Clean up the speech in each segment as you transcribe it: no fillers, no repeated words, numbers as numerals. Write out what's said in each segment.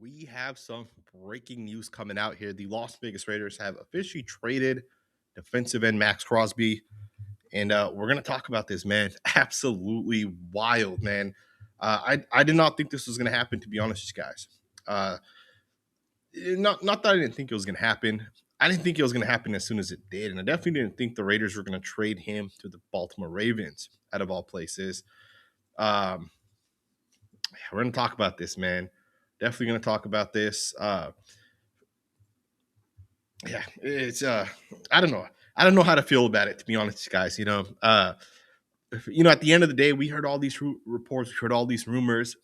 We have some breaking news coming out here. The Las Vegas Raiders have officially traded defensive end Maxx Crosby, and we're gonna talk about this, man. Absolutely wild, man. I did not think this was gonna happen, to be honest, with you guys. Uh, not that I didn't think it was gonna happen. I didn't think it was gonna happen as soon as it did, and I definitely didn't think the Raiders were gonna trade him to the Baltimore Ravens, out of all places. Um, we're gonna talk about this, man. Definitely gonna talk about this. Yeah, it's I don't know. I don't know how to feel about it, to be honest, guys. At the end of the day, we heard all these reports, we heard all these rumors.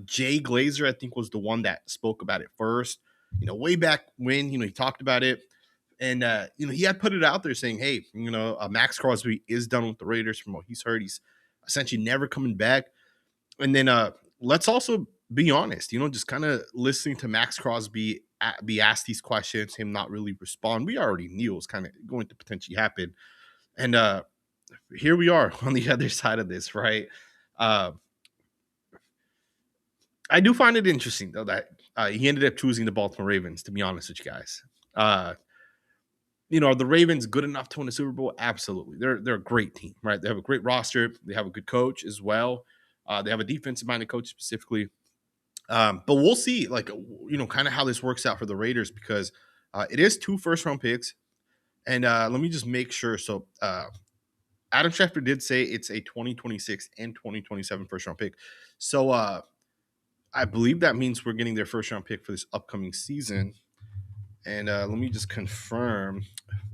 Jay Glazer, I think, was the one that spoke about it first. Way back when, he talked about it, and he had put it out there saying, "Hey, Maxx Crosby is done with the Raiders. From what he's heard, he's essentially never coming back." And then let's also be honest, just kind of listening to Maxx Crosby be asked these questions, him not really respond. We already knew it was kind of going to potentially happen. And here we are on the other side of this, right? Uh, I do find it interesting, though, that he ended up choosing the Baltimore Ravens, to be honest with you guys. Are the Ravens good enough to win a Super Bowl? Absolutely. They're a great team, right? They have a great roster. They have a good coach as well. They have a defensive-minded coach specifically. But we'll see, kind of how this works out for the Raiders, because it is 2 first-round picks. And let me just make sure. So Adam Schefter did say it's a 2026 and 2027 first-round pick. So I believe that means we're getting their first-round pick for this upcoming season. And let me just confirm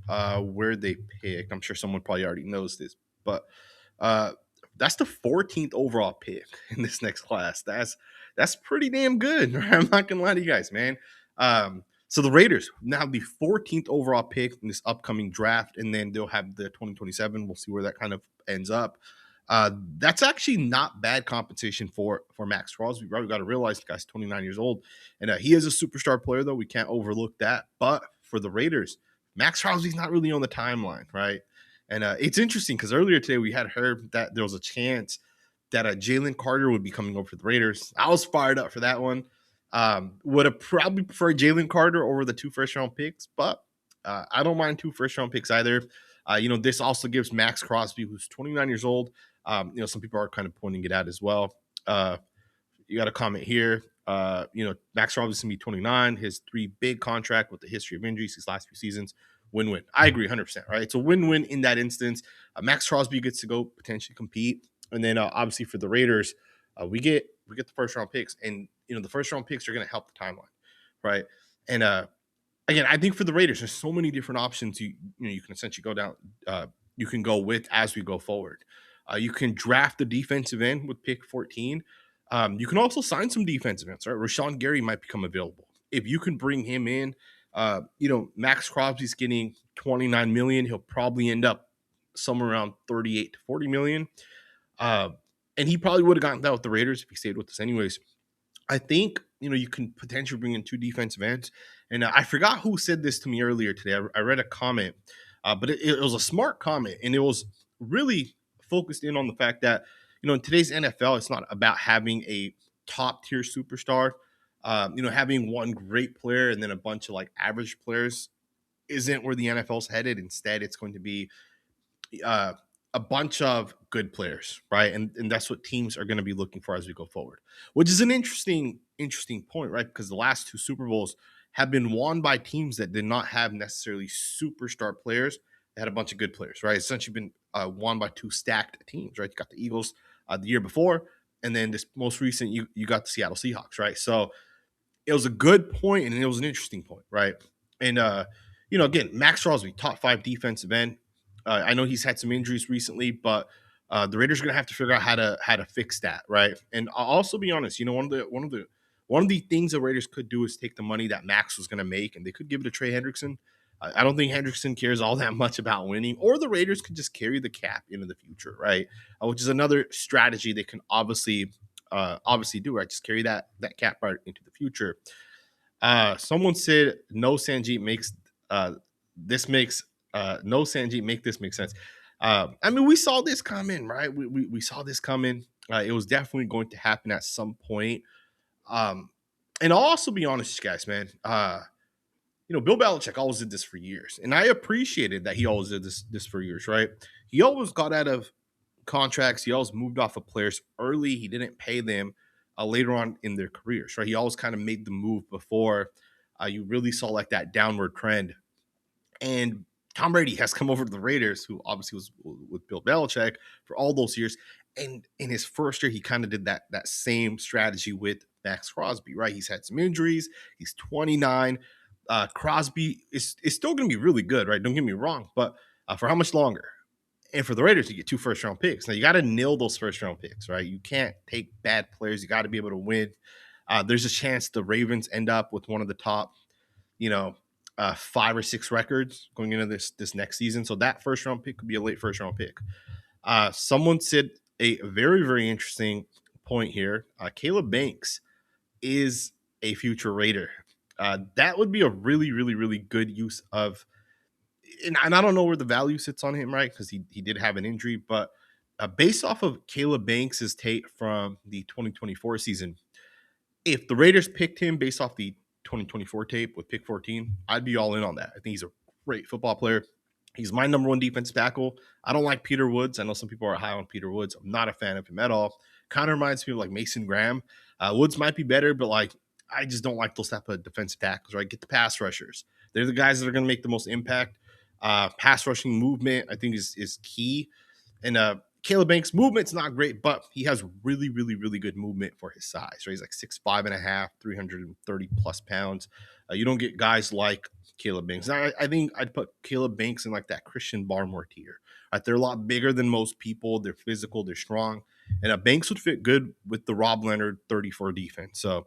where they picked. I'm sure someone probably already knows this, but that's the 14th overall pick in this next class. That's pretty damn good. Right? I'm not gonna lie to you guys, man. So the Raiders now have the 14th overall pick in this upcoming draft, and then they'll have the 2027. We'll see where that kind of ends up. That's actually not bad compensation for Maxx Crosby. Right? We got to realize the guy's 29 years old, and he is a superstar player, though. We can't overlook that. But for the Raiders, Maxx Crosby's not really on the timeline, right? And it's interesting because earlier today we had heard that there was a chance that Jalen Carter would be coming over to the Raiders. I was fired up for that one. Would have probably preferred Jalen Carter over the 2 first-round picks, but I don't mind 2 first-round picks either. This also gives Maxx Crosby, who's 29 years old. Some people are kind of pointing it out as well. You got a comment here. Maxx Crosby's going to be 29. His 3 big contract with the history of injuries these last few seasons. Win-win. I agree 100%, right? It's a win-win in that instance. Maxx Crosby gets to go potentially compete. And then obviously for the Raiders, we get the first-round picks. And, the first-round picks are going to help the timeline, right? And, again, I think for the Raiders, there's so many different options you can essentially go down. You can go with as we go forward. You can draft the defensive end with pick 14. You can also sign some defensive ends, right? Rashawn Gary might become available. If you can bring him in, Maxx Crosby's getting $29 million. He'll probably end up somewhere around 38 to 40 million. And he probably would have gotten that with the Raiders if he stayed with us anyways. I think, you can potentially bring in 2 defensive ends. And I forgot who said this to me earlier today. I read a comment, but it was a smart comment. And it was really focused in on the fact that, in today's NFL, it's not about having a top tier superstar. Having one great player and then a bunch of average players isn't where the NFL's headed. Instead, it's going to be a bunch of good players, right? And that's what teams are going to be looking for as we go forward, which is an interesting point, right? Because the last 2 Super Bowls have been won by teams that did not have necessarily superstar players. They had a bunch of good players, right? It's essentially been won by 2 stacked teams, right? You got the Eagles the year before, and then this most recent, you got the Seattle Seahawks, right? So it was a good point, and it was an interesting point, right? And again, Maxx Crosby, top 5 defensive end. I know he's had some injuries recently, but the Raiders are going to have to figure out how to fix that, right? And I'll also be honest, one of the things the Raiders could do is take the money that Max was going to make, and they could give it to Trey Hendrickson. I don't think Hendrickson cares all that much about winning, or the Raiders could just carry the cap into the future, right? Which is another strategy they can obviously do, right? Just carry that cap right into the future. Someone said no Sanjit makes this makes no Sanjit make this make sense. We saw this coming, right? We saw this coming. It was definitely going to happen at some point. And And I'll also be honest, guys, man. Bill Belichick always did this for years, and I appreciated that he always did this for years, right? He always got out of contracts. He always moved off of players early. He didn't pay them later on in their careers, right? He always kind of made the move before you really saw like that downward trend. And Tom Brady has come over to the Raiders, who obviously was with Bill Belichick for all those years. And in his first year, he kind of did that same strategy with Maxx Crosby, right? He's had some injuries. He's 29. Crosby is still going to be really good, right? Don't get me wrong, but for how much longer? And for the Raiders, you get 2 first-round picks. Now, you got to nail those first-round picks, right? You can't take bad players. You got to be able to win. There's a chance the Ravens end up with one of the top, 5 or 6 records going into this next season. So that first-round pick could be a late first-round pick. Someone said a very, very interesting point here. Caleb Banks is a future Raider. That would be a really, really, really good use of, and I don't know where the value sits on him, right? Because he did have an injury, but based off of Caleb Banks' tape from the 2024 season, if the Raiders picked him based off the 2024 tape with pick 14, I'd be all in on that. I think he's a great football player. He's my number 1 defensive tackle. I don't like Peter Woods. I know some people are high on Peter Woods. I'm not a fan of him at all. Kind of reminds me of like Mason Graham. Woods might be better, but like I just don't like those type of defensive tackles, right? Get the pass rushers. They're the guys that are going to make the most impact. Pass rushing movement, I think, is key. And Caleb Banks' movement's not great, but he has really, really, really good movement for his size. Right? He's like 6'5 and a half, 330 plus pounds. You don't get guys like Caleb Banks. I think I'd put Caleb Banks in like that Christian Barmore tier. Right? They're a lot bigger than most people. They're physical. They're strong. And Banks would fit good with the Rob Leonard 34 defense. So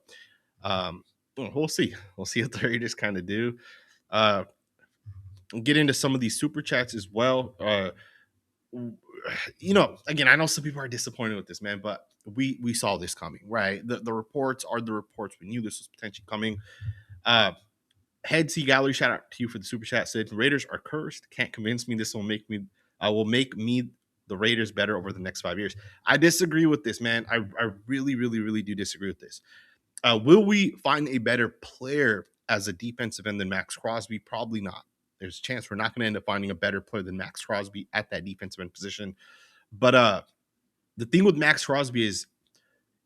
we'll see. We'll see what the Raiders kind of do. Get into some of these super chats as well. Again, I know some people are disappointed with this, man, but we saw this coming, right? The reports are the reports. We knew this was potentially coming. Head C Gallery, shout out to you for the super chat. Said Raiders are cursed. Can't convince me this will make me the Raiders better over the next 5 years. I disagree with this, man. I really, really, really do disagree with this. Will we find a better player as a defensive end than Maxx Crosby? Probably not. There's a chance we're not going to end up finding a better player than Maxx Crosby at that defensive end position. But the thing with Maxx Crosby is,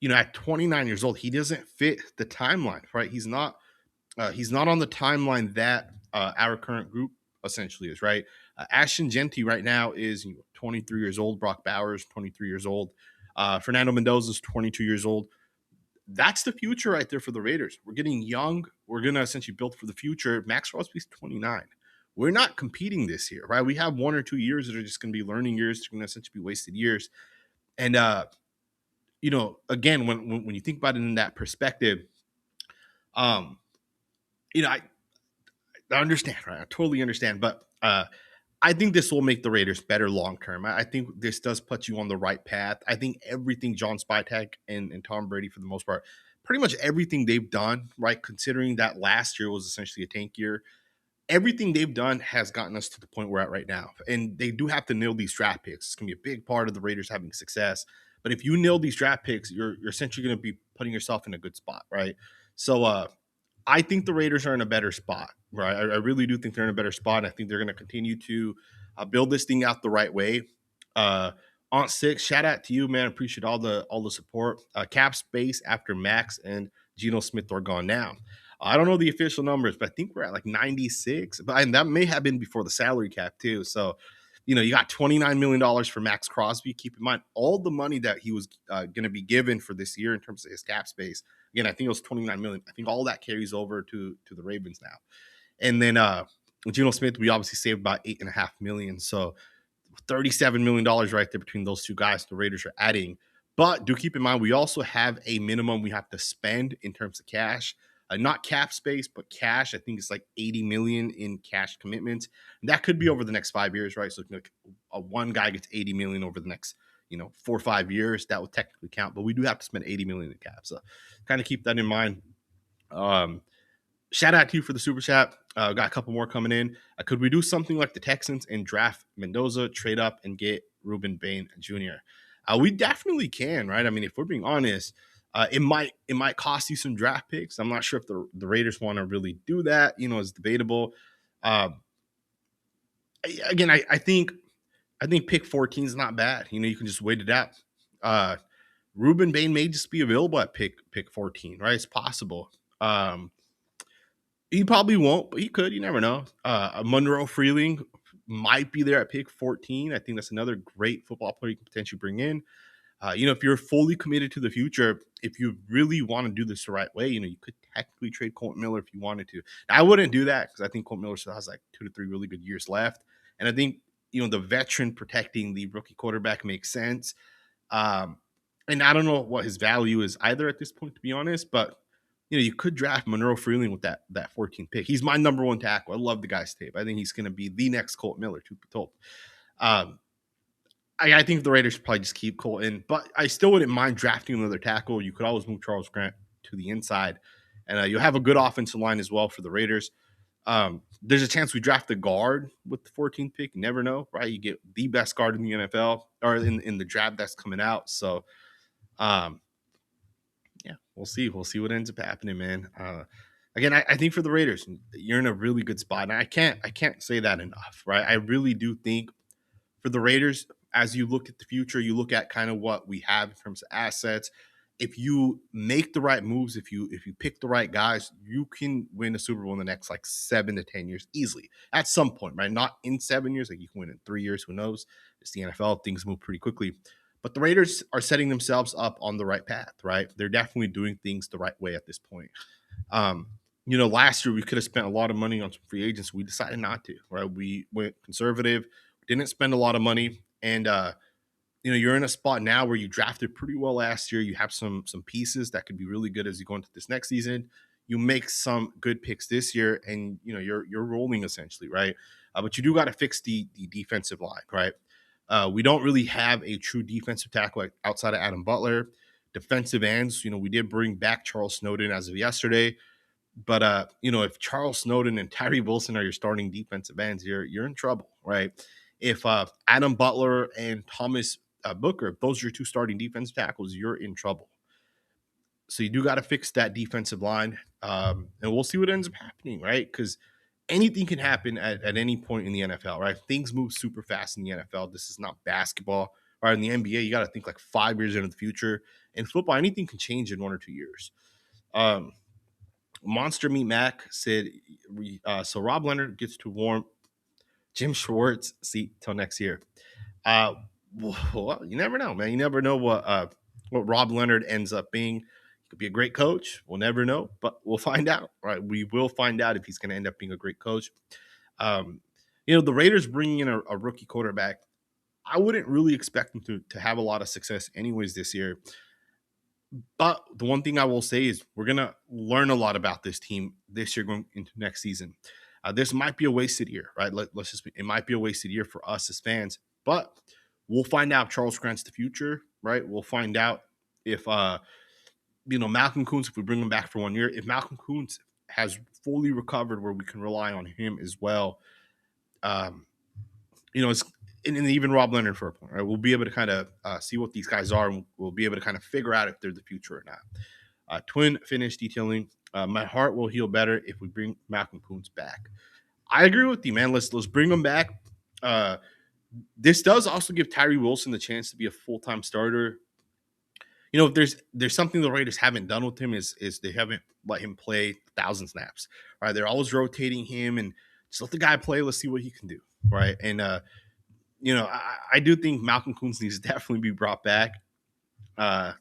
at 29 years old, he doesn't fit the timeline, right? He's not on the timeline that our current group essentially is, right? Ashton Jeanty right now is 23 years old. Brock Bowers, 23 years old. Fernando Mendoza is 22 years old. That's the future right there for the Raiders. We're getting young. We're going to essentially build for the future. Maxx Crosby's 29. We're not competing this year, right? We have 1 or 2 years that are just going to be learning years. They're going to essentially be wasted years. And, again, when you think about it in that perspective, I understand, right? I totally understand. But I think this will make the Raiders better long-term. I think this does put you on the right path. I think everything John Spytek and Tom Brady, for the most part, pretty much everything they've done, right, considering that last year was essentially a tank year, everything they've done has gotten us to the point we're at right now. And they do have to nail these draft picks. It's going to be a big part of the Raiders having success. But if you nail these draft picks, you're essentially going to be putting yourself in a good spot, right? So I think the Raiders are in a better spot, right? I really do think they're in a better spot. I think they're going to continue to build this thing out the right way. Aunt Six, shout out to you, man. Appreciate all the support. Cap space after Maxx and Geno Smith are gone now. I don't know the official numbers, but I think we're at like 96. And that may have been before the salary cap too. So, you got $29 million for Maxx Crosby. Keep in mind all the money that he was going to be given for this year in terms of his cap space. Again, I think it was $29 million. I think all that carries over to the Ravens now. And then Geno Smith, we obviously saved about $8.5 million. So $37 million right there between those two guys the Raiders are adding. But do keep in mind, we also have a minimum we have to spend in terms of cash. Not cap space, but cash. I think it's like $80 million in cash commitments. And that could be over the next 5 years, right? So if one guy gets $80 million over the next 4 or 5 years, that would technically count. But we do have to spend $80 million in cap. So kind of keep that in mind. Shout out to you for the super chat. Got a couple more coming in. Could we do something like the Texans and draft Mendoza, trade up, and get Ruben Bain Jr.? We definitely can, right? I mean, if we're being honest, It might cost you some draft picks. I'm not sure if the Raiders want to really do that. It's debatable. Uh, Again, I think pick 14 is not bad. You can just wait it out. Uh, Ruben Bain may just be available at pick 14, right? It's possible. He probably won't, but he could. You never know. Monroe Freeling might be there at pick 14. I think that's another great football player you can potentially bring in. If you're fully committed to the future, if you really want to do this the right way, you could technically trade Colton Miller if you wanted to. Now, I wouldn't do that because I think Colton Miller still has like 2 to 3 really good years left. And I think, the veteran protecting the rookie quarterback makes sense. Um, and I don't know what his value is either at this point, to be honest, but you could draft Monroe Freeling with that 14th pick. He's my number one tackle. I love the guy's tape. I think he's going to be the next Colt Miller, truth be told. Um, I think the Raiders should probably just keep Colton, but I still wouldn't mind drafting another tackle. You could always move Charles Grant to the inside, and you'll have a good offensive line as well for the Raiders. There's a chance we draft the guard with the 14th pick. You never know, right? You get the best guard in the NFL or in the draft that's coming out. So, um, yeah, we'll see. We'll see what ends up happening, man. Again, I think for the Raiders, you're in a really good spot, and I can't say that enough, right? I really do think for the Raiders, as you look at the future, you look at kind of what we have in terms of assets. If you make the right moves, if you pick the right guys, you can win a Super Bowl in the next like 7 to 10 years easily. At some point, right? Not in 7 years, like you can win in 3 years. Who knows? It's the NFL; things move pretty quickly. But the Raiders are setting themselves up on the right path, right? They're definitely doing things the right way at this point. Um, last year we could have spent a lot of money on some free agents. We decided not to, right? We went conservative, didn't spend a lot of money, and you're in a spot now where you drafted pretty well last year. You have some pieces that could be really good as you go into this next season. You make some good picks this year, and you're rolling essentially, right? But you do got to fix the defensive line, right? We don't really have a true defensive tackle outside of Adam Butler. Defensive ends, we did bring back Charles Snowden as of yesterday. But if Charles Snowden and Tyree Wilson are your starting defensive ends, you're in trouble, right? If Adam Butler and Thomas Booker, if those are your two starting defensive tackles, you're in trouble. So you do got to fix that defensive line, and we'll see what ends up happening, right? Because anything can happen at any point in the NFL, right? Things move super fast in the NFL. This is not basketball, right? In the NBA, you got to think like 5 years into the future. In football, anything can change in 1 or 2 years. Monster Meat Mac said, so Rob Leonard gets to warm Jim Schwartz seat till next year. Well, you never know, man. You never know what Rob Leonard ends up being. He could be a great coach. We'll never know, but we'll find out, right? We will find out if he's going to end up being a great coach. The Raiders bringing in a rookie quarterback, I wouldn't really expect him to have a lot of success anyways this year. But the one thing I will say is we're going to learn a lot about this team this year going into next season. This might be a wasted year, right? It might be a wasted year for us as fans, but we'll find out if Charles Grant's the future, right? We'll find out if, Malcolm Koonce, if we bring him back for 1 year, if Malcolm Koonce has fully recovered where we can rely on him as well. It's and even Rob Leonard for a point, right? We'll be able to kind of see what these guys are, and we'll be able to kind of figure out if they're the future or not. Twin finish detailing. My heart will heal better if we bring Malcolm Koonce back. I agree with you, man. Let's bring him back. This does also give Tyree Wilson the chance to be a full-time starter. If there's something the Raiders haven't done with him is they haven't let him play 1,000 snaps. Right? They're always rotating him and just let the guy play. Let's see what he can do. Right? And I do think Malcolm Koonce needs to definitely be brought back. For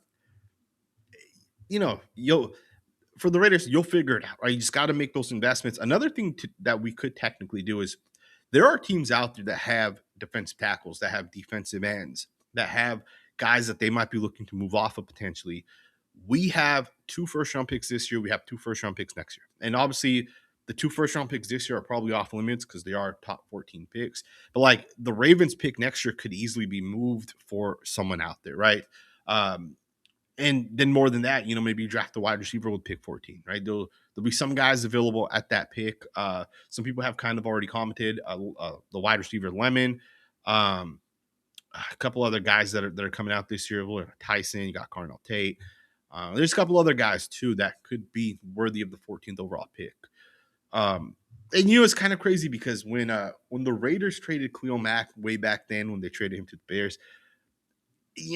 the Raiders, you'll figure it out, right? You just got to make those investments. Another thing that we could technically do is there are teams out there that have defensive tackles, that have defensive ends, that have guys that they might be looking to move off of potentially. We have 2 first-round picks this year. We have 2 first-round picks next year. And obviously, the 2 first-round picks this year are probably off limits because they are top 14 picks. But, like, the Ravens pick next year could easily be moved for someone out there, right? And then more than that, maybe you draft the wide receiver with pick 14, right? There'll be some guys available at that pick. Some people have kind of already commented the wide receiver Lemon, a couple other guys that are coming out this year. Tyson, you got Carnell Tate. There's a couple other guys too that could be worthy of the 14th overall pick. And it's kind of crazy because when the Raiders traded Khalil Mack way back then, when they traded him to the Bears,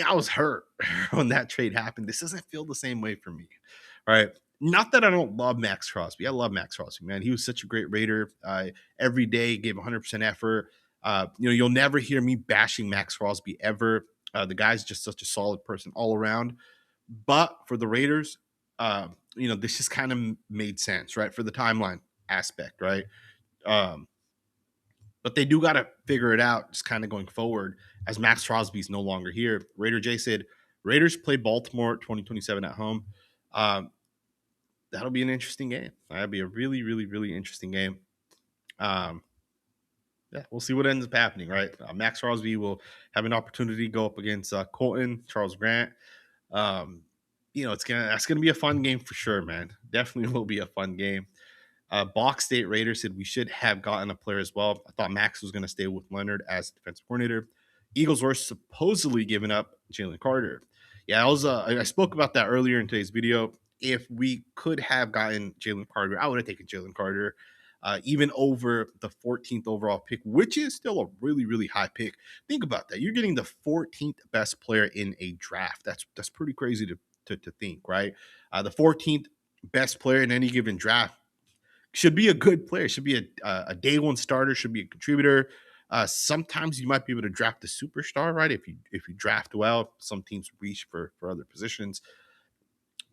I was hurt when that trade happened. This doesn't feel the same way for me, right? Not that I don't love Maxx Crosby. I love Maxx Crosby, man. He was such a great Raider. Every day gave 100% effort. You'll never hear me bashing Maxx Crosby ever. The guy's just such a solid person all around. But for the Raiders, this just kind of made sense, right? For the timeline aspect, right? But they do got to figure it out just kind of going forward as Maxx Crosby's no longer here. Raider J said, Raiders play Baltimore 2027 at home. That'll be an interesting game. That'll be a really, really, really interesting game. We'll see what ends up happening, right? Maxx Crosby will have an opportunity to go up against Colton, Charles Grant. That's gonna be a fun game for sure, man. Definitely will be a fun game. Box State Raiders said we should have gotten a player as well. I thought Max was going to stay with Leonard as defensive coordinator. Eagles were supposedly giving up Jalen Carter. Yeah, I spoke about that earlier in today's video. If we could have gotten Jalen Carter, I would have taken Jalen Carter, even over the 14th overall pick, which is still a really, really high pick. Think about that. You're getting the 14th best player in a draft. That's pretty crazy to think, right? The 14th best player in any given draft should be a good player, should be a day one starter, should be a contributor. Sometimes you might be able to draft a superstar, right? If you draft well, some teams reach for other positions.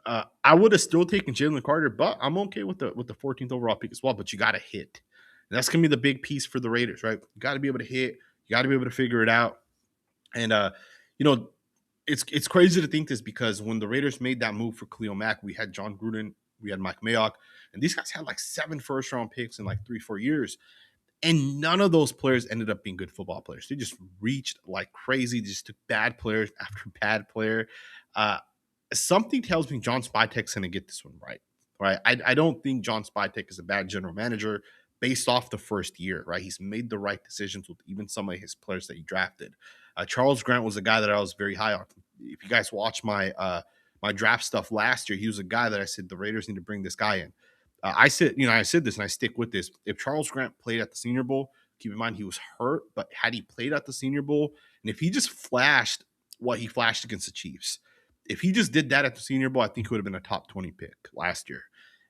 I would have still taken Jalen Carter, but I'm okay with the 14th overall pick as well. But you got to hit, and that's gonna be the big piece for the Raiders, right? You got to be able to hit, you got to be able to figure it out, and it's crazy to think this because when the Raiders made that move for Khalil Mack, we had John Gruden, we had Mike Mayock, and these guys had like 7 first-round picks in like 3-4 years. And none of those players ended up being good football players. They just reached like crazy. They just took bad players after bad player. Something tells me John Spytek's going to get this one right. Right? I don't think John Spytek is a bad general manager based off the first year. Right? He's made the right decisions with even some of his players that he drafted. Charles Grant was a guy that I was very high on. If you guys watch my draft stuff last year, he was a guy that I said the Raiders need to bring this guy in. I said this and I stick with this. If Charles Grant played at the Senior Bowl, keep in mind he was hurt, but had he played at the Senior Bowl, and if he just flashed what he flashed against the Chiefs, if he just did that at the Senior Bowl, I think he would have been a top 20 pick last year.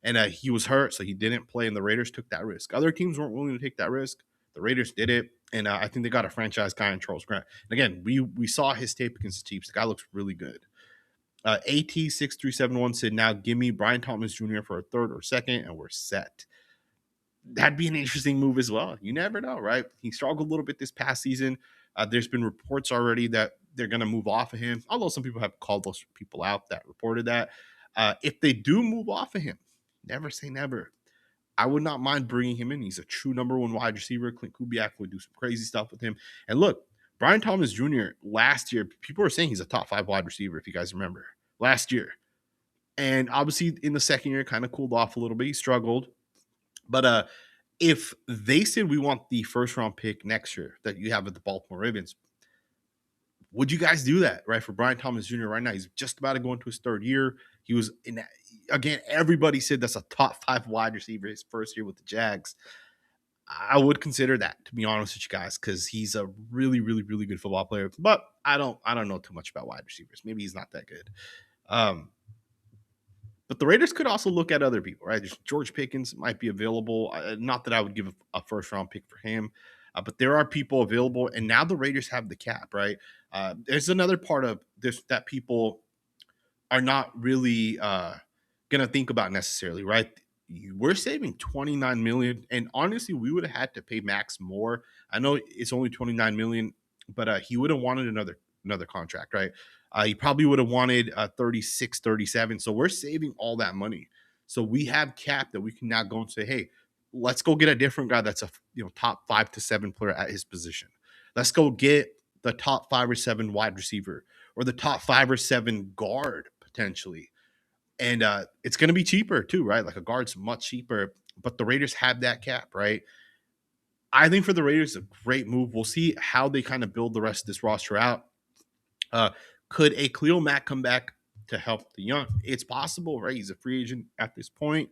And he was hurt, so he didn't play, and the Raiders took that risk. Other teams weren't willing to take that risk. The Raiders did it, and I think they got a franchise guy in Charles Grant. And again, we saw his tape against the Chiefs. The guy looks really good. AT6371 said, now give me Brian Thomas Jr. for a third or second, and we're set. That'd be an interesting move as well. You never know, right? He struggled a little bit this past season. There's been reports already that they're going to move off of him, although some people have called those people out that reported that. If they do move off of him, never say never. I would not mind bringing him in. He's a true number 1 wide receiver. Clint Kubiak would do some crazy stuff with him. And look, Brian Thomas Jr. last year, people were saying he's a top 5 wide receiver, if you guys remember, last year. And obviously in the second year, kind of cooled off a little bit. He struggled. But if they said we want the first round pick next year that you have with the Baltimore Ravens, would you guys do that, right? For Brian Thomas Jr. right now, he's just about to go into his 3rd year. He was again, everybody said that's a top 5 wide receiver his first year with the Jags. I would consider that, to be honest with you guys, because he's a really, really, really good football player. But I don't know too much about wide receivers. Maybe he's not that good. But the Raiders could also look at other people, right? George Pickens might be available. Not that I would give a first-round pick for him, but there are people available. And now the Raiders have the cap, right? There's another part of this that people are not really going to think about necessarily, right? We're saving $29 million, and honestly, we would have had to pay Max more. I know it's only $29 million, but he would have wanted another contract, right? He probably would have wanted 36, 37. So we're saving all that money. So we have cap that we can now go and say, hey, let's go get a different guy that's a top 5 to 7 player at his position. Let's go get the top 5 or 7 wide receiver or the top 5 or 7 guard potentially. And it's going to be cheaper too, right? Like a guard's much cheaper, but the Raiders have that cap, right? I think for the Raiders, a great move. We'll see how they kind of build the rest of this roster out. Could a Khalil Mack come back? to help the young. It's possible, right? He's a free agent at this point.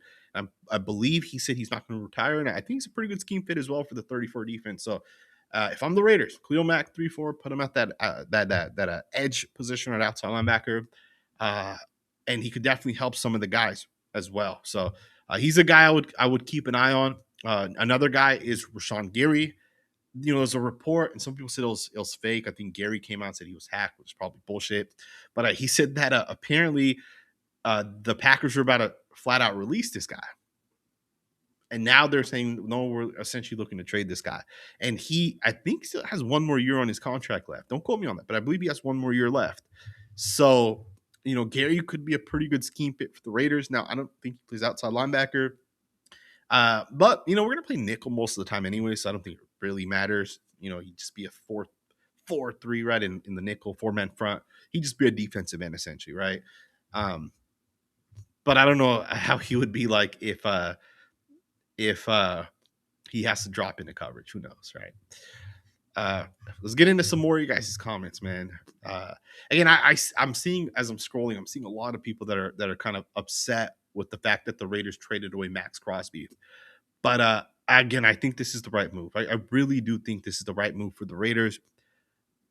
I believe he said he's not going to retire, and I think he's a pretty good scheme fit as well for the 34 defense. So if I'm the Raiders, Khalil Mack 3-4, put him at that edge position at outside linebacker, uh, and he could definitely help some of the guys as well. So he's a guy I would keep an eye on. Another guy is Rashawn Gary. There's a report, and some people said it was fake. I think Gary came out and said he was hacked, which is probably bullshit. But he said that apparently the Packers were about to flat out release this guy. And now they're saying, no, we're essentially looking to trade this guy. And I think, still has one more year on his contract left. Don't quote me on that, but I believe he has one more year left. So, Gary could be a pretty good scheme fit for the Raiders. Now, I don't think he plays outside linebacker. But, we're going to play nickel most of the time anyway, so I don't think it really matters. He'd just be a 4-3, right, in the nickel, 4-man front. He'd just be a defensive end, essentially, right? But I don't know how he would be like if he has to drop into coverage. Who knows, right? Let's get into some more of you guys' comments, man. Again, I'm seeing, as I'm scrolling, I'm seeing a lot of people that are kind of upset with the fact that the Raiders traded away Maxx Crosby. But again, I think this is the right move. I really do think this is the right move for the Raiders.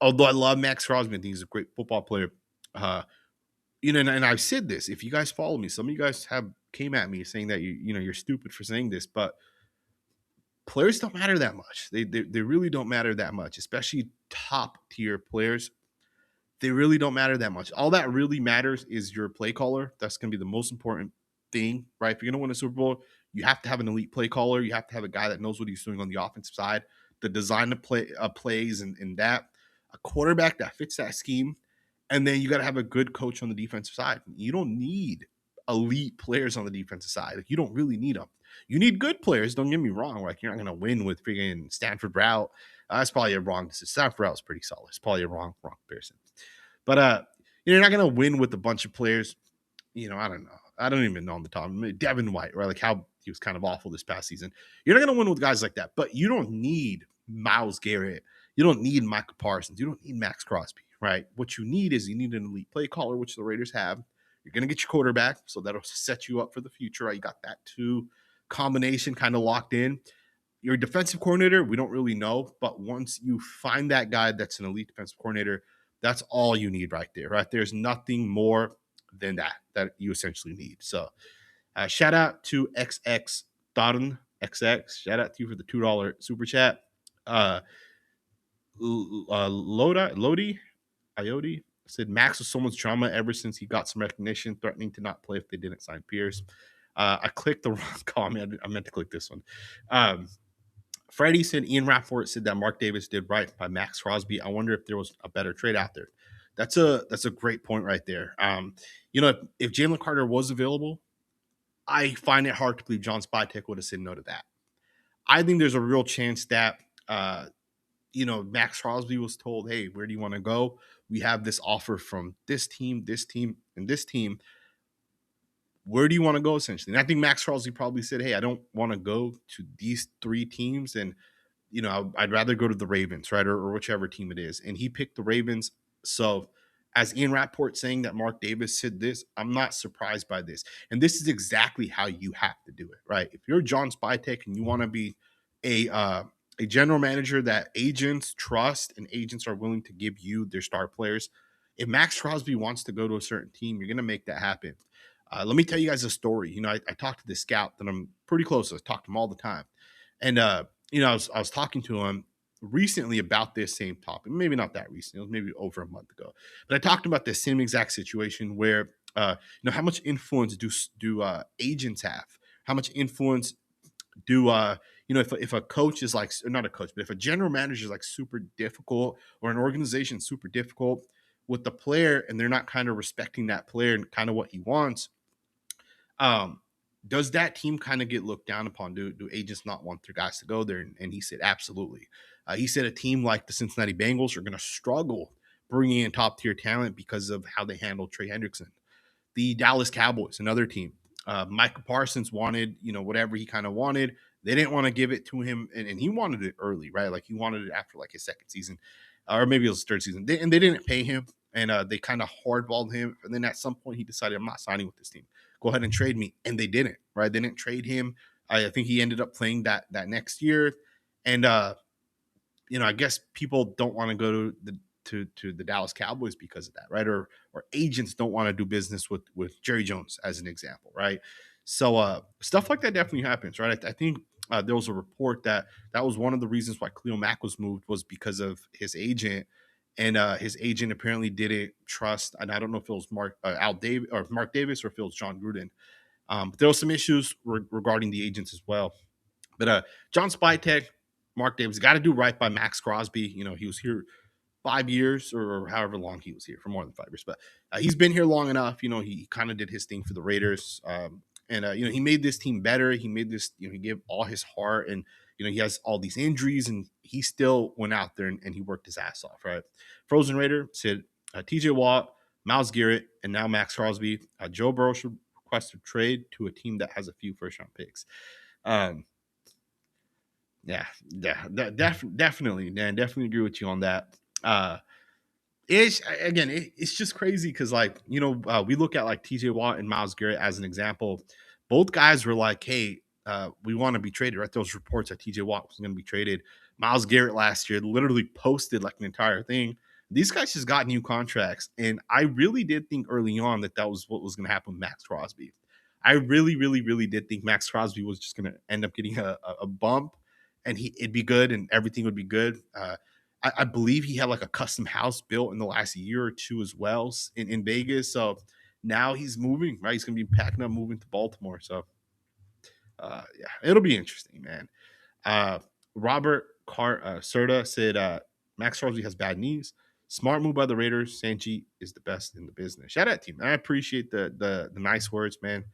Although I love Maxx Crosby, I think he's a great football player. And I've said this. If you guys follow me, some of you guys came at me saying that you're stupid for saying this, but players don't matter that much. They really don't matter that much, especially top tier players. They really don't matter that much. All that really matters is your play caller. That's going to be the most important thing, right? If you're going to win a Super Bowl, you have to have an elite play caller. You have to have a guy that knows what he's doing on the offensive side, the design of plays and that, a quarterback that fits that scheme. And then you got to have a good coach on the defensive side. You don't need elite players on the defensive side. Like, you don't really need them. You need good players. Don't get me wrong. Like, you're not going to win with freaking Stanford Route. That's probably a wrong decision. Stanford Route is pretty solid. It's probably a wrong comparison. But you're not going to win with a bunch of players. I don't know. I don't even know on the top. Devin White, right? Like, how he was kind of awful this past season. You're not going to win with guys like that. But you don't need Myles Garrett. You don't need Michael Parsons. You don't need Maxx Crosby, right? What you need is an elite play caller, which the Raiders have. You're going to get your quarterback, so that'll set you up for the future, right? You got that two combination kind of locked in. Your defensive coordinator, we don't really know, but once you find that guy that's an elite defensive coordinator, that's all you need right there, right? There's nothing more than that you essentially need. So shout out to XX Darn XX. Shout out to you for the $2 super chat. Lodi Ioti said Max was so much drama ever since he got some recognition, threatening to not play if they didn't sign Pierce. I clicked the wrong comment. I meant to click this one. Freddie said Ian Rappaport said that Mark Davis did right by Maxx Crosby. I wonder if there was a better trade out there. That's a great point right there. If Jalen Carter was available, I find it hard to believe John Spytek would have said no to that. I think there's a real chance that Maxx Crosby was told, hey, where do you want to go? We have this offer from this team, and this team. Where do you want to go, essentially? And I think Maxx Crosby probably said, hey, I don't want to go to these three teams. And, I'd rather go to the Ravens, right? Or whichever team it is. And he picked the Ravens. So as Ian Rappaport saying that Mark Davis said this, I'm not surprised by this. And this is exactly how you have to do it, right? If you're John Spytek and you want to be a general manager that agents trust and agents are willing to give you their star players, if Maxx Crosby wants to go to a certain team, you're going to make that happen. Let me tell you guys a story. I talked to this scout that I'm pretty close to. I talk to him all the time. And, I was talking to him recently about this same topic. Maybe not that recent. It was maybe over a month ago. But I talked about this same exact situation where, how much influence do agents have? How much influence do, if a coach is like, not a coach, but if a general manager is like super difficult or an organization super difficult with the player and they're not kind of respecting that player and kind of what he wants, does that team kind of get looked down upon? Do agents not want their guys to go there? And he said, absolutely. He said a team like the Cincinnati Bengals are going to struggle bringing in top tier talent because of how they handled Trey Hendrickson. The Dallas Cowboys, another team. Michael Parsons wanted, whatever he kind of wanted. They didn't want to give it to him, and he wanted it early, right? Like he wanted it after like his second season, or maybe it was his third season. And they didn't pay him. and they kind of hardballed him. And then at some point, he decided, I'm not signing with this team. Go ahead and trade me, and they didn't. Right? They didn't trade him. I think he ended up playing that next year, and I guess people don't want to go to the Dallas Cowboys because of that, right? Or agents don't want to do business with Jerry Jones as an example, right? So stuff like that definitely happens, right? I think there was a report that was one of the reasons why Khalil Mack was moved was because of his agent, and his agent apparently didn't trust. And I don't know if it was Mark Davis or if it was John Gruden. But there was some issues regarding the agents as well. But John Spytek, Mark Davis, got to do right by Maxx Crosby. He was here 5 years or however long he was here, for more than 5 years. But he's been here long enough. He kind of did his thing for the Raiders. And he made this team better. He made this, he gave all his heart. And, he has all these injuries, and he still went out there and he worked his ass off, right? Frozen Raider said TJ Watt, Myles Garrett, and now Maxx Crosby. Joe Burrow should request a trade to a team that has a few first-round picks. Yeah, definitely, man. Definitely agree with you on that. It's just crazy because, like, we look at like TJ Watt and Myles Garrett as an example. Both guys were like, hey, we want to be traded, right? Those reports that TJ Watt was going to be traded. Myles Garrett last year literally posted like an entire thing. These guys just got new contracts, and I really did think early on that was what was going to happen with Maxx Crosby. I really, really, really did think Maxx Crosby was just going to end up getting a bump, and it'd be good, and everything would be good. I believe he had like a custom house built in the last year or two as well in Vegas. So now he's moving, right? He's going to be packing up, moving to Baltimore. So yeah, it'll be interesting, man. Robert Serta said Maxx Crosby has bad knees. Smart move by the Raiders. Sanjit is the best in the business. Shout out to you, man. I appreciate the nice words, man.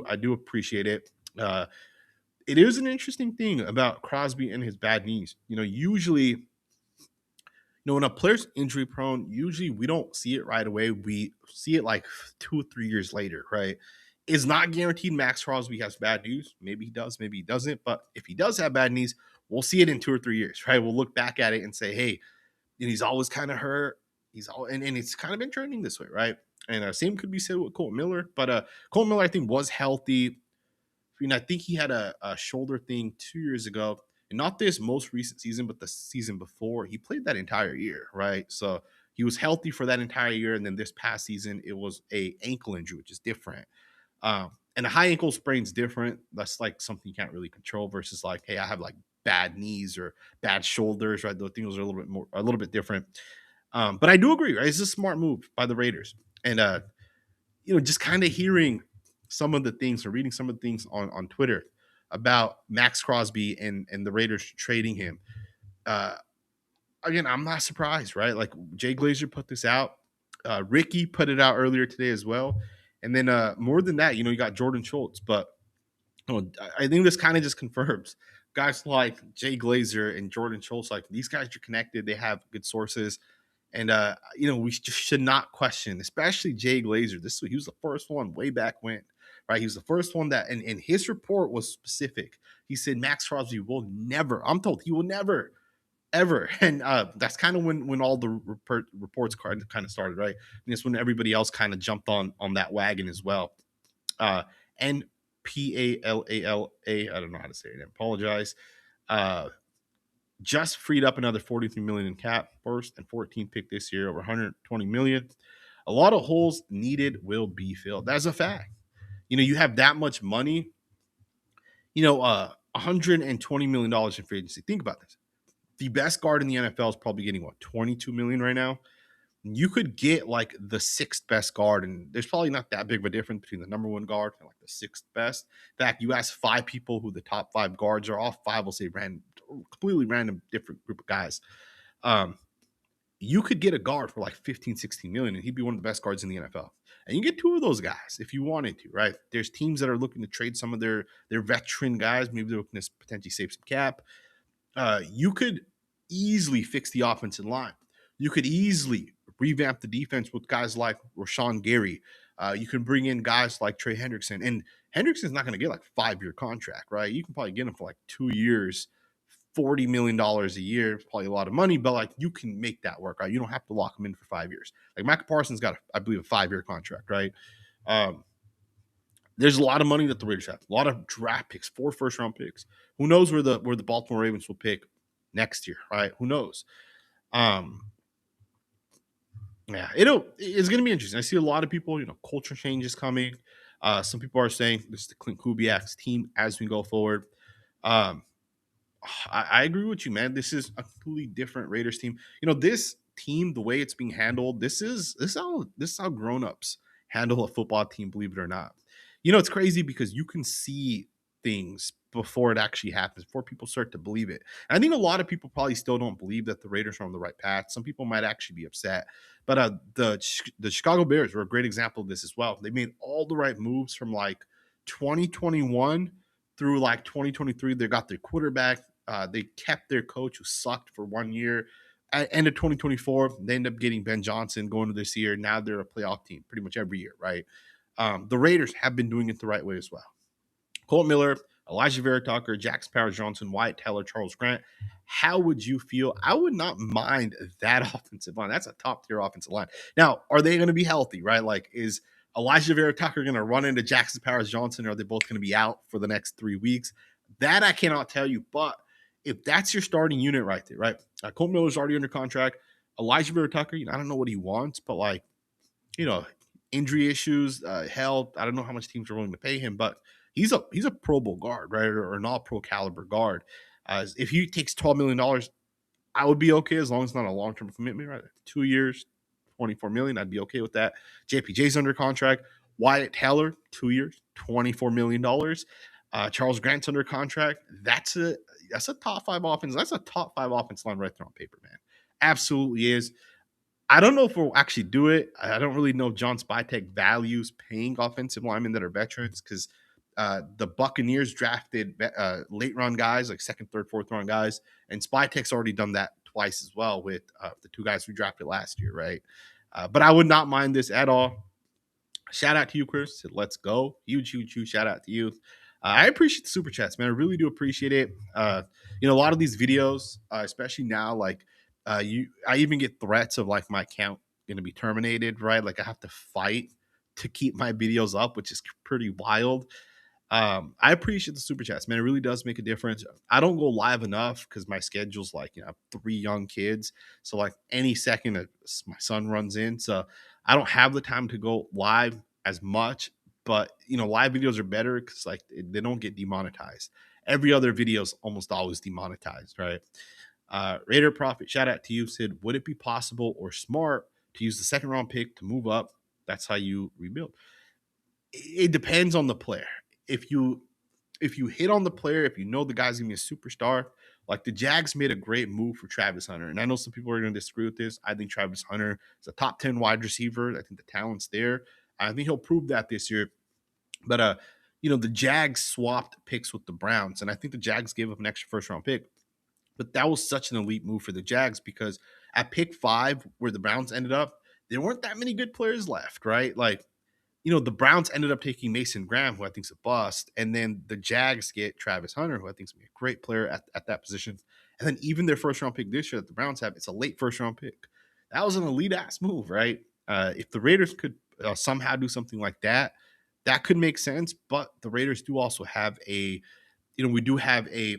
I do appreciate it. It is an interesting thing about Crosby and his bad knees. Usually, when a player's injury prone, usually we don't see it right away. We see it like 2 or 3 years later, right? It's not guaranteed Maxx Crosby has bad knees. Maybe he does, maybe he doesn't. But if he does have bad knees, we'll see it in 2 or 3 years, right? We'll look back at it and say, hey, he's always kind of hurt. And it's kind of been trending this way, right? And same could be said with Colton Miller. But Colton Miller, I think, was healthy. I think he had a shoulder thing 2 years ago. And not this most recent season, but the season before, he played that entire year, right? So he was healthy for that entire year. And then this past season, it was a ankle injury, which is different. And a high ankle sprain is different. That's like something you can't really control versus like, hey, I have like bad knees or bad shoulders, right? Those things are a little bit different. But I do agree, right? It's a smart move by the Raiders. And, just kind of hearing some of the things or reading some of the things on Twitter about Maxx Crosby and the Raiders trading him. Again, I'm not surprised, right? Like Jay Glazer put this out. Ricky put it out earlier today as well. And then more than that, you got Jordan Schultz. But I think this kind of just confirms guys like Jay Glazer and Jordan Schultz, like these guys are connected. They have good sources. And, we just should not question, especially Jay Glazer. He was the first one way back when, right? He was the first one that, and his report was specific. He said Maxx Crosby will never, I'm told he will never, ever. And that's kind of when all the reports kind of started, right? And it's when everybody else kind of jumped on that wagon as well. And PALALA, I don't know how to say it. I apologize. Just freed up another $43 million in cap, first and 14th pick this year, over $120 million. A lot of holes needed will be filled. That's a fact. You have that much money. $120 million in free agency. Think about this. The best guard in the NFL is probably getting $22 million right now. You could get like the sixth best guard, and there's probably not that big of a difference between the number one guard and like the sixth best. In fact, you ask 5 people who the top 5 guards are, all 5 will say completely random different group of guys. You could get a guard for like 15, 16 million, and he'd be one of the best guards in the NFL. And you get 2 of those guys if you wanted to, right? There's teams that are looking to trade some of their veteran guys. Maybe they're looking to potentially save some cap. You could easily fix the offensive line. You could easily revamp the defense with guys like Rashawn Gary. You can bring in guys like Trey Hendrickson. And Hendrickson's not going to get like a 5-year contract, right? You can probably get him for like 2 years, $40 million a year. It's probably a lot of money, but like you can make that work, right? You don't have to lock him in for 5 years. Like Micah Parsons got, I believe, a 5-year contract, right? Um, there's a lot of money that the Raiders have, a lot of draft picks, 4 first-round picks. Who knows where the Baltimore Ravens will pick next year, right? Who knows? Yeah, it's going to be interesting. I see a lot of people, culture changes coming. Some people are saying this is the Clint Kubiak's team as we go forward. Um, I agree with you, man. This is a completely different Raiders team. This team, the way it's being handled, this is how grown-ups handle a football team, believe it or not. It's crazy because you can see things before it actually happens, before people start to believe it. And I think a lot of people probably still don't believe that the Raiders are on the right path. Some people might actually be upset. But the Chicago Bears were a great example of this as well. They made all the right moves from like 2021 through like 2023. They got their quarterback. They kept their coach who sucked for 1 year. At end of 2024, they end up getting Ben Johnson going to this year. Now they're a playoff team pretty much every year, right? The Raiders have been doing it the right way as well. Colt Miller, Elijah Vera Tucker, Jack Sparrow Johnson, Wyatt Teller, Charles Grant. How would you feel? I would not mind that offensive line. That's a top tier offensive line. Now, are they going to be healthy, right? Like, is Elijah Vera Tucker going to run into Jackson Powers Johnson? Or are they both going to be out for the next 3 weeks? That I cannot tell you. But if that's your starting unit right there, right? Colt Miller's already under contract. Elijah Vera Tucker, I don't know what he wants, but like, injury issues, health. I don't know how much teams are willing to pay him, but he's a Pro Bowl guard, right, or an All Pro caliber guard. If he takes $12 million, I would be okay as long as it's not a long term commitment, right? 2 years, $24 million, I'd be okay with that. JPJ's under contract. Wyatt Teller, 2 years, $24 million. Charles Grant's under contract. That's a top 5 offense. That's a top 5 offense line right there on paper, man. Absolutely is. I don't know if we'll actually do it. I don't really know if John Spytek values paying offensive linemen that are veterans because the Buccaneers drafted late round guys, like second, third, fourth round guys, and Spytek's already done that twice as well with the 2 guys we drafted last year, right? But I would not mind this at all. Shout out to you, Chris. Said, let's go. Huge shout out to you. I appreciate the super chats, man. I really do appreciate it. A lot of these videos, especially now, like I even get threats of like my account going to be terminated, right? Like I have to fight to keep my videos up, which is pretty wild. I appreciate the super chats, man. It really does make a difference. I don't go live enough because my schedule's like, I have 3 young kids. So like any second my son runs in. So I don't have the time to go live as much, but live videos are better because like they don't get demonetized. Every other video is almost always demonetized, right? Raider Profit, shout out to you, said, would it be possible or smart to use the second round pick to move up? That's how you rebuild. It depends on the player. If you hit on the player, if the guy's gonna be a superstar, like the Jags made a great move for Travis Hunter. And I know some people are gonna disagree with this. I think Travis Hunter is a top 10 wide receiver. I think the talent's there. I think he'll prove that this year. But the Jags swapped picks with the Browns, and I think the Jags gave up an extra first round pick. But that was such an elite move for the Jags because at pick 5, where the Browns ended up, there weren't that many good players left, right? Like, the Browns ended up taking Mason Graham, who I think is a bust, and then the Jags get Travis Hunter, who I think is going to be a great player at that position. And then even their first round pick this year that the Browns have, it's a late first round pick. That was an elite ass move, right? If the Raiders could somehow do something like that, that could make sense. But the Raiders do also have we do have a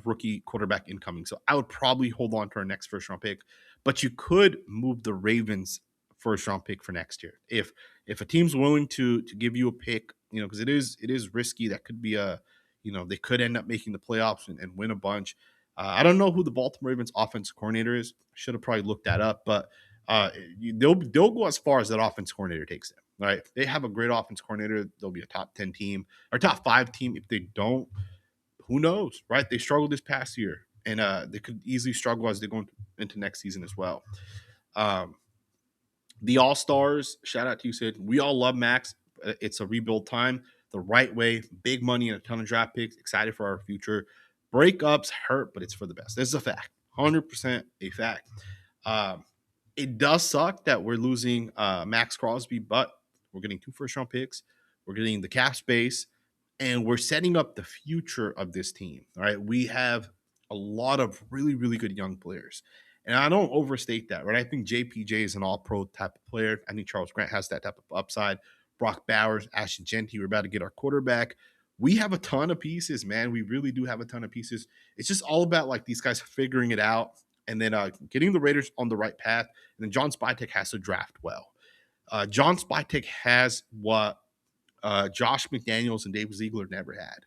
rookie quarterback incoming. So I would probably hold on to our next first round pick, but you could move the Ravens first round pick for next year. If a team's willing to give you a pick, because it is risky. That could be they could end up making the playoffs and win a bunch. I don't know who the Baltimore Ravens offensive coordinator is. Should have probably looked that up, but they'll go as far as that offense coordinator takes them. Right? If they have a great offense coordinator, they'll be a top 10 team or top 5 team. If they don't, who knows, right? They struggled this past year, and they could easily struggle as they go into next season as well. The All-Stars, shout out to you, Sid. We all love Maxx. It's a rebuild time, the right way, big money and a ton of draft picks. Excited for our future. Breakups hurt, but it's for the best. This is a fact, 100% a fact. It does suck that we're losing Maxx Crosby, but we're getting 2 first-round picks. We're getting the cap space. and we're setting up the future of this team. All right. We have a lot of really, really good young players. And I don't overstate that, right? I think JPJ is an all pro type of player. I think Charles Grant has that type of upside. Brock Bowers, Ashton Jeanty, we're about to get our quarterback. We have a ton of pieces, man. We really do have a ton of pieces. It's just all about like these guys figuring it out and then getting the Raiders on the right path. And then John Spytek has to draft well. John Spytek has what Josh McDaniels and Dave Ziegler never had.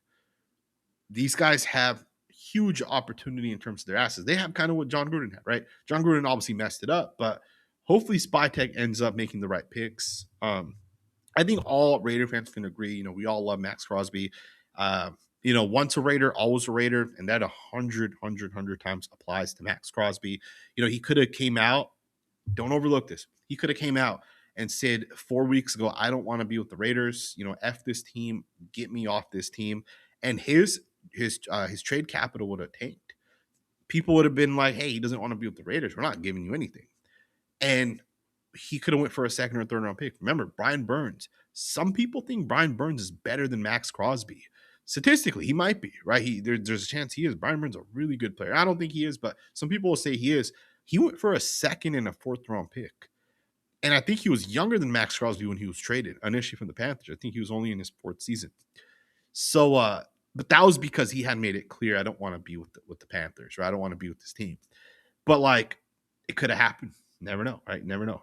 These guys have huge opportunity in terms of their assets. They have kind of what John Gruden had, right? John Gruden obviously messed it up, but hopefully Spytek ends up making the right picks. I think all Raider fans can agree. You know, we all love Maxx Crosby. You know, once a Raider, always a Raider, and that 100 times applies to Maxx Crosby. You know, he could have came out. Don't overlook this. He could have came out and said 4 weeks ago, I don't want to be with the Raiders. You know, F this team, get me off this team. And his trade capital would have tanked. People would have been like, hey, he doesn't want to be with the Raiders. We're not giving you anything. And he could have went for a second or third round pick. Remember, Brian Burns. Some people think Brian Burns is better than Maxx Crosby. Statistically, he might be, right? There's a chance he is. Brian Burns is a really good player. I don't think he is, but some people will say he is. He went for a second and a fourth round pick. And I think he was younger than Maxx Crosby when he was traded initially from the Panthers. I think he was only in his fourth season. So, but that was because he had made it clear, I don't want to be with the Panthers, or I don't want to be with this team. But like, it could have happened. Never know, right? Never know.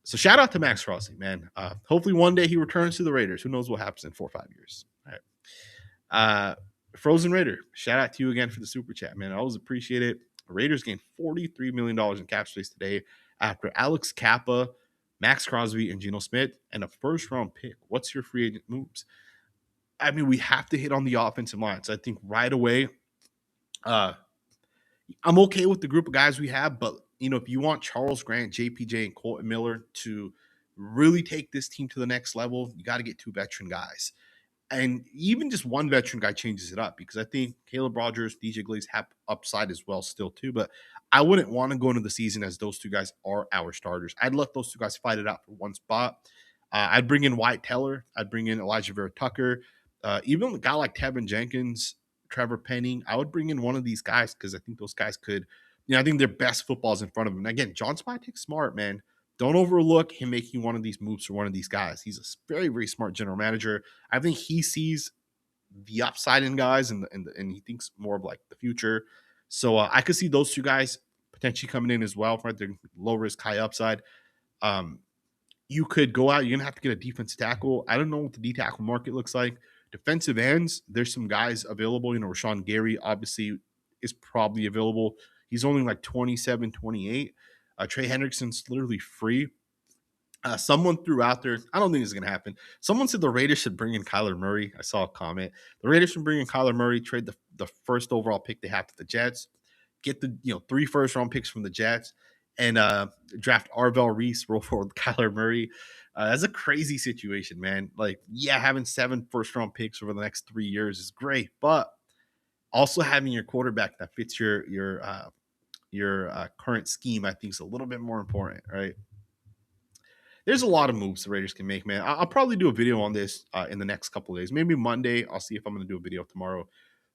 So shout out to Maxx Crosby, man. Hopefully one day he returns to the Raiders. Who knows what happens in 4 or 5 years? All right. Frozen Raider, shout out to you again for the super chat, man. I always appreciate it. The Raiders gained $43 million in cap space today after Alex Kappa, Maxx Crosby, and Geno Smith, and a first-round pick. What's your free agent moves? I mean, we have to hit on the offensive line. So I think right away, I'm okay with the group of guys we have, but you know, if you want Charles Grant, JPJ, and Colton Miller to really take this team to the next level, you got to get 2 veteran guys. And even just one veteran guy changes it up, because I think Caleb Rogers, DJ Glaze have upside as well still too. But I wouldn't want to go into the season as those 2 guys are our starters. I'd let those 2 guys fight it out for one spot. I'd bring in Wyatt Teller. I'd bring in Elijah Vera Tucker. Even a guy like Tevin Jenkins, Trevor Penning. I would bring in one of these guys because I think those guys could, you know, I think their best football is in front of them. And again, John Spytek's smart, man. Don't overlook him making one of these moves for one of these guys. He's a very, very smart general manager. I think he sees the upside in guys and he thinks more of like the future. So I could see those 2 guys potentially coming in as well, right? They're low risk, high upside. You could go out. You're gonna have to get a defensive tackle. I don't know what the D tackle market looks like. Defensive ends, there's some guys available. You know, Rashawn Gary obviously is probably available. He's only like 27, 28. Trey Hendrickson's literally free. Someone threw out there, I don't think this is going to happen. Someone said the Raiders should bring in Kyler Murray. I saw a comment. The Raiders should bring in Kyler Murray, trade the first overall pick they have to the Jets, get the 3 first-round picks from the Jets, and draft Arvell Reese, roll forward with Kyler Murray. That's a crazy situation, man. Like, yeah, having 7 first-round picks over the next 3 years is great, but also having your quarterback that fits your current scheme, I think, is a little bit more important, right? There's a lot of moves the Raiders can make, man. I'll probably do a video on this in the next couple of days. Maybe Monday. I'll see if I'm going to do a video tomorrow.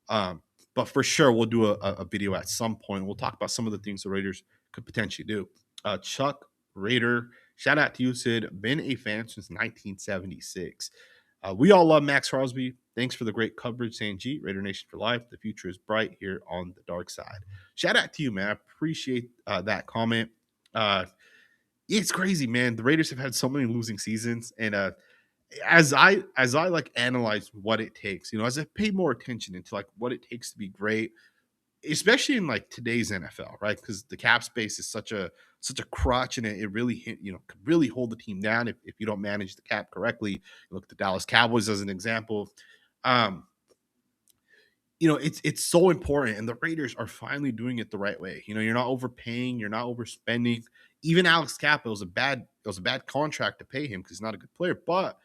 But for sure, we'll do a video at some point. We'll talk about some of the things the Raiders could potentially do. Chuck Raider, shout out to you, Sid. Been a fan since 1976. We all love Maxx Crosby. Thanks for the great coverage, sanjit. Raider Nation for life. The future is bright here on the dark side. Shout out to you, man. I appreciate that comment. It's crazy, man. The Raiders have had so many losing seasons, and as I like analyze what it takes, you know, as I pay more attention into like what it takes to be great, especially in like today's NFL, right? Because the cap space is such a crutch, and it really could really hold the team down if you don't manage the cap correctly. You look at the Dallas Cowboys as an example. You know, it's so important, and the Raiders are finally doing it the right way. You know, you're not overpaying, you're not overspending. Even Alex Kappa, it was a bad contract to pay him because he's not a good player. But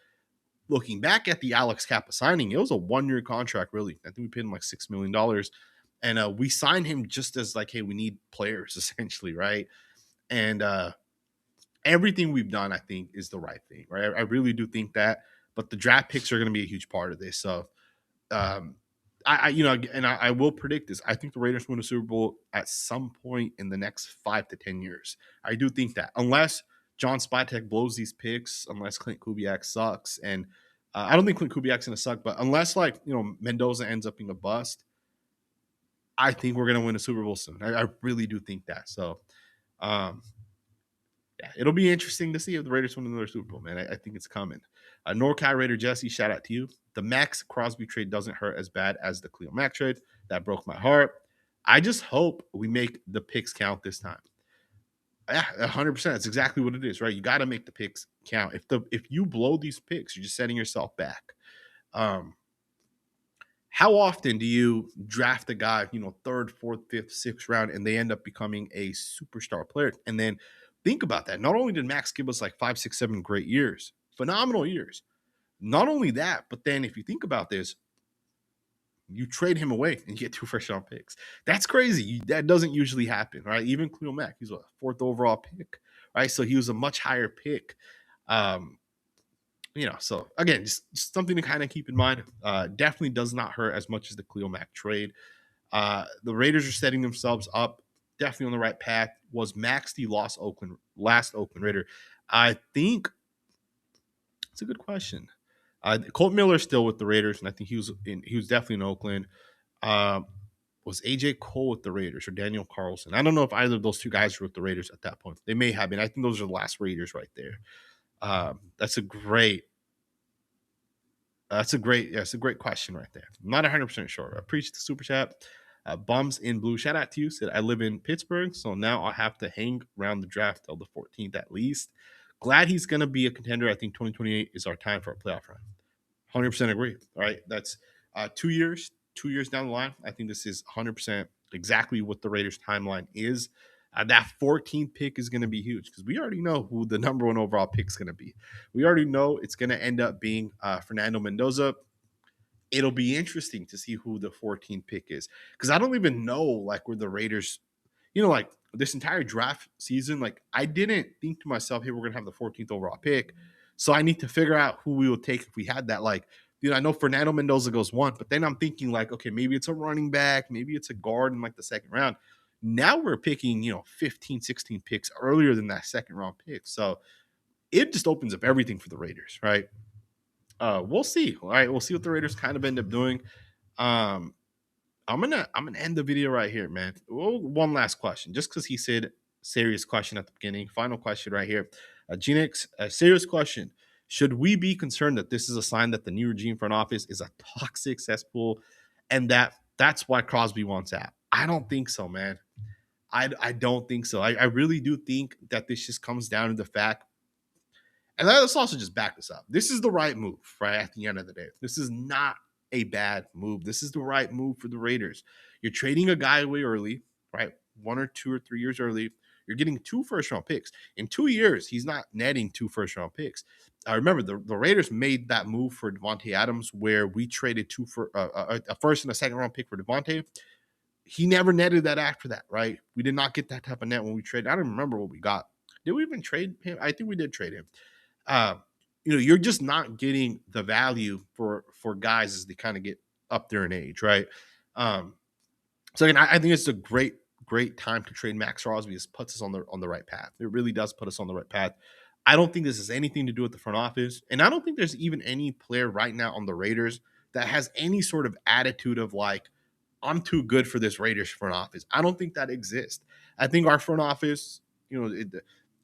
looking back at the Alex Kappa signing, it was a 1-year contract, really. I think we paid him like $6 million. And we signed him just as like, hey, we need players, essentially, right? And everything we've done, I think, is the right thing, right? I really do think that. But the draft picks are going to be a huge part of this. So Um, I will predict this. I think the Raiders win a Super Bowl at some point in the next 5 to 10 years. I do think that, unless John Spytek blows these picks, unless Clint Kubiak sucks, and I don't think Clint Kubiak's gonna suck, but unless Mendoza ends up being a bust, I think we're gonna win a Super Bowl soon. I really do think that. So, um, yeah, it'll be interesting to see if the Raiders win another Super Bowl, man. I think it's coming. NorCal Raider Jesse, shout out to you. The Maxx Crosby trade doesn't hurt as bad as the Khalil Mack trade. That broke my heart. I just hope we make the picks count this time. Yeah, 100%. That's exactly what it is, right? You got to make the picks count. If you blow these picks, you're just setting yourself back. How often do you draft a guy, third, fourth, fifth, sixth round, and they end up becoming a superstar player? And then think about that. Not only did Max give us like 5, 6, 7 great years, phenomenal years. Not only that, but then if you think about this, you trade him away and you get 2 first-round picks. That's crazy. That doesn't usually happen, right? Even Khalil Mack, he's a 4th overall pick, right? So he was a much higher pick. So again, just something to kind of keep in mind. Definitely does not hurt as much as the Khalil Mack trade. The Raiders are setting themselves up definitely on the right path. Was Max the last Oakland Raider? I think it's a good question. Colt Miller's still with the Raiders, and I think he was definitely in Oakland. Was AJ Cole with the Raiders or Daniel Carlson? I don't know if either of those 2 guys were with the Raiders at that point. They may have been. I think those are the last Raiders right there. That's a great question right there. I'm not 100% sure. I appreciate the super chat. Bums in Blue, shout out to you. Said, I live in Pittsburgh, so now I'll have to hang around the draft till the 14th at least. Glad he's going to be a contender. I think 2028 is our time for a playoff run. 100% agree. All right, that's 2 years. 2 years down the line, I think this is 100% exactly what the Raiders' timeline is. That 14th pick is going to be huge because we already know who the number 1 overall pick is going to be. We already know it's going to end up being Fernando Mendoza. It'll be interesting to see who the 14th pick is because I don't even know where the Raiders, this entire draft season, I didn't think to myself, hey, we're going to have the 14th overall pick. So I need to figure out who we will take if we had that. I know Fernando Mendoza goes 1, but then I'm thinking okay, maybe it's a running back, maybe it's a guard in the 2nd round. Now we're picking, 15, 16 picks earlier than that 2nd round pick. So it just opens up everything for the Raiders, right? We'll see. All right, we'll see what the Raiders kind of end up doing. I'm gonna end the video right here, man. One last question, just because he said serious question at the beginning. Final question right here. Genix, a serious question. Should we be concerned that this is a sign that the new regime front office is a toxic cesspool and that's why Crosby wants out? I don't think so, man. I don't think so. I really do think that this just comes down to the fact, and let's also just back this up. This is the right move, right? At the end of the day, this is not a bad move. This is the right move for the Raiders. You're trading a guy away early, right? 1 or 2 or 3 years early. You're getting 2 first-round picks. In 2 years, he's not netting 2 first-round picks. I remember the Raiders made that move for Devontae Adams where we traded a first and a 2nd-round pick for Devontae. He never netted that after that, right? We did not get that type of net when we traded. I don't remember what we got. Did we even trade him? I think we did trade him. You're just not getting the value for guys as they kind of get up there in age, right? So again, I think it's a great time to trade Maxx Crosby. This puts us on the right path. It really does put us on the right path. I don't think this has anything to do with the front office, and I don't think there's even any player right now on the Raiders that has any sort of attitude of I'm too good for this Raiders front office. I don't think that exists. I think our front office,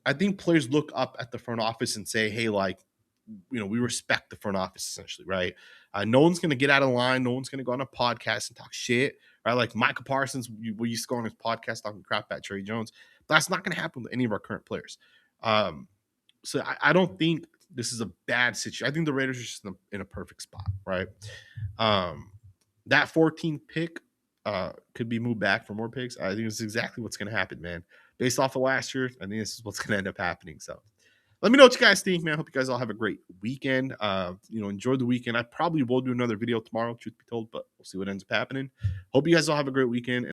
I think players look up at the front office and say, hey, we respect the front office essentially, right? No one's going to get out of line. No one's going to go on a podcast and talk shit, right? Like Micah Parsons, we used to go on his podcast talking crap about Trey Jones. That's not going to happen with any of our current players. So I don't think this is a bad situation. I think the Raiders are just in a perfect spot, right? That 14th pick could be moved back for more picks. I think this is exactly what's going to happen, man. Based off of last year, I think this is what's going to end up happening. So let me know what you guys think, man. I hope you guys all have a great weekend. Enjoy the weekend. I probably will do another video tomorrow, truth be told, but we'll see what ends up happening. Hope you guys all have a great weekend.